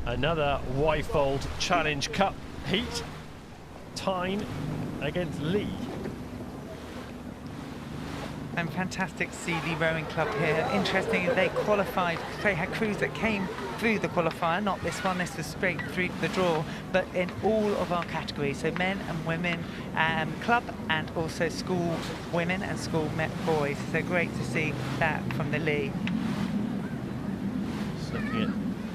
Another Wyfold Challenge Cup heat. Tyne against Lea. And fantastic to see Lea Rowing Club here. Interesting, they qualified. They had crews that came through the qualifier, not this one, this was straight through the draw, but in all of our categories, so men and women, club and also school women and school boys. So great to see that from the Lea. Just looking at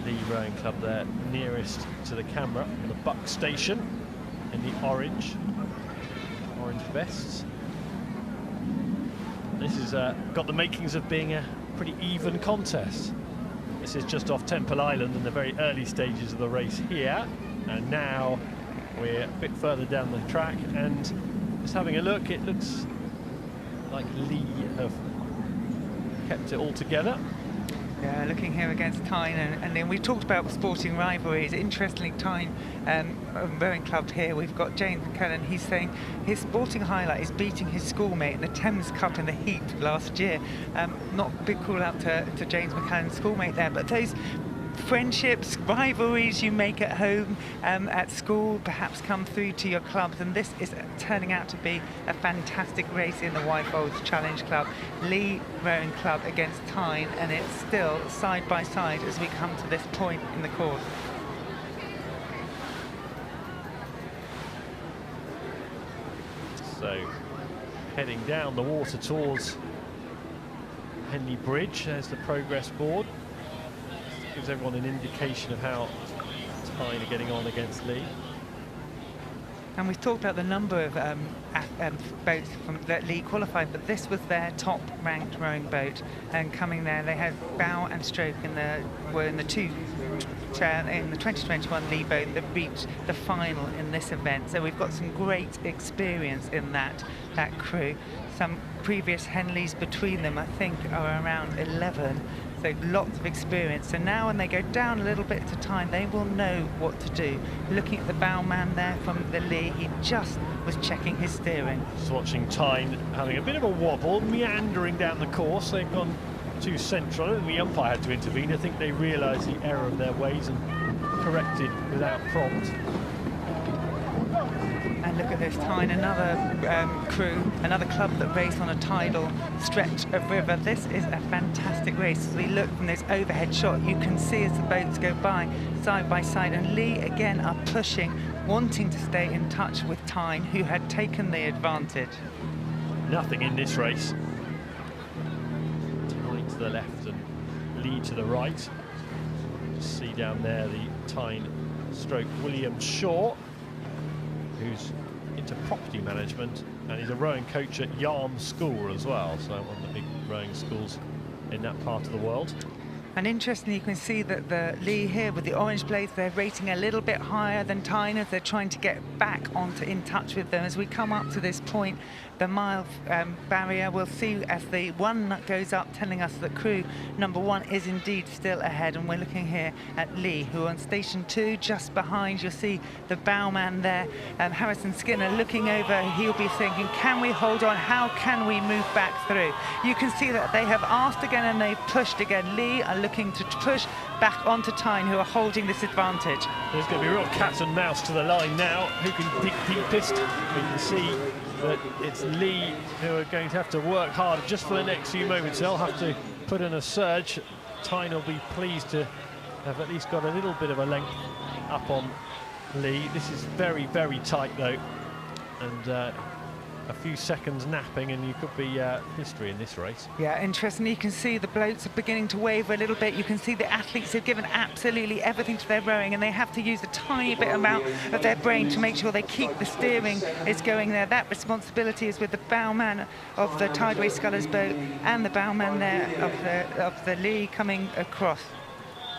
Lea Rowing Club there, nearest to the camera on the buck station in the orange vests. This has got the makings of being a pretty even contest. This is just off Temple Island in the very early stages of the race here, and now we're a bit further down the track, and just having a look, it looks like Lea have kept it all together. Yeah, looking here against Tyne, and then we talked about sporting rivalries. Interestingly, Tyne Rowing Club here, we've got James McCullen. He's saying his sporting highlight is beating his schoolmate in the Thames Cup in the heat last year. Not a big call out to James McCullen's schoolmate there, but those friendships, rivalries you make at home, at school, perhaps come through to your clubs, and this is turning out to be a fantastic race in the Wyfold Challenge Club. Lea Rowing Club against Tyne, and it's still side by side as we come to this point in the course. So, heading down the water towards Henley Bridge, there's the progress board. Gives everyone an indication of how Tyne are getting on against Lea. And we've talked about the number of boats that Lea qualified, but this was their top-ranked rowing boat. And coming there, they had bow and stroke in the 2021 Lea boat that reached the final in this event. So we've got some great experience in that crew. Some previous Henleys between them, I think, are around 11. So lots of experience. So now when they go down a little bit to Tyne, they will know what to do. Looking at the bowman there from the Lea, he just was checking his steering. Just watching Tyne having a bit of a wobble, meandering down the course. They've gone too central. I don't think the umpire had to intervene. I think they realised the error of their ways and corrected without prompt. And look at this, Tyne, another crew, another club that race on a tidal stretch of river. This is a fantastic race. As we look from this overhead shot, you can see as the boats go by side, and Lea again are pushing, wanting to stay in touch with Tyne, who had taken the advantage. Nothing in this race. Tyne to the left and Lea to the right. See down there the Tyne stroke William Shaw, who's into property management, and he's a rowing coach at Yarm School as well, so one of the big rowing schools in that part of the world. And interestingly, you can see that the Lea here with the orange blades, they're rating a little bit higher than Tyne as they're trying to get back in touch with them. As we come up to this point, the mile barrier, we'll see as the one goes up, telling us that crew number 1 is indeed still ahead. And we're looking here at Lea, who are on station 2, just behind. You'll see the bowman there, Harrison Skinner, looking over. He'll be thinking, can we hold on? How can we move back through? You can see that they have asked again and they've pushed again. Lea are looking to push back onto Tyne, who are holding this advantage. There's going to be a real cat and mouse to the line now. Who can dig deepest? We can see that it's Lea who are going to have to work hard just for the next few moments. They'll have to put in a surge. Tyne will be pleased to have at least got a little bit of a length up on Lea. This is very, very tight though, and a few seconds napping and you could be history in this race. Yeah, interesting. You can see the boats are beginning to waver a little bit. You can see the athletes have given absolutely everything to their rowing, and they have to use a tiny bit amount of their brain to make sure they keep the steering is going there. That responsibility is with the bowman of the Tideway Scullers boat and the bowman there of the Lea coming across.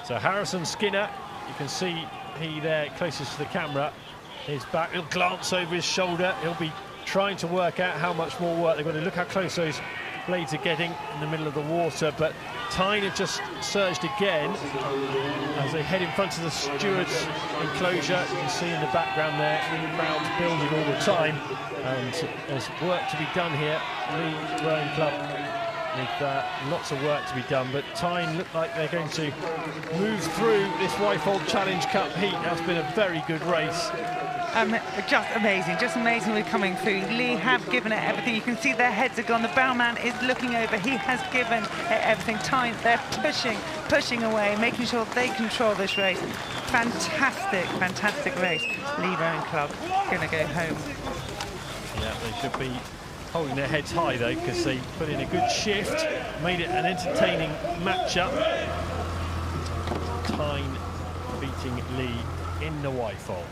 So Harrison Skinner, you can see he there closest to the camera, his back, he'll glance over his shoulder, he'll be trying to work out how much more work they're going to. Look how close those blades are getting in the middle of the water, but Tyne have just surged again as they head in front of the stewards' enclosure. You can see in the background there, the crowd's building all the time, and there's work to be done here. Lea Rowing Club with lots of work to be done, but Tyne look like they're going to move through this Wyfold Challenge Cup heat. That's been a very good race. Just amazing we're coming through. Lea have given it everything. You can see their heads are gone. The bellman is looking over. He has given it everything. Tyne, they're pushing away, making sure they control this race. Fantastic race. Lea Rowing Club going to go home. Yeah, they should be holding their heads high though, because they put in a good shift, made it an entertaining matchup. Tyne beating Lea in the Wyfold.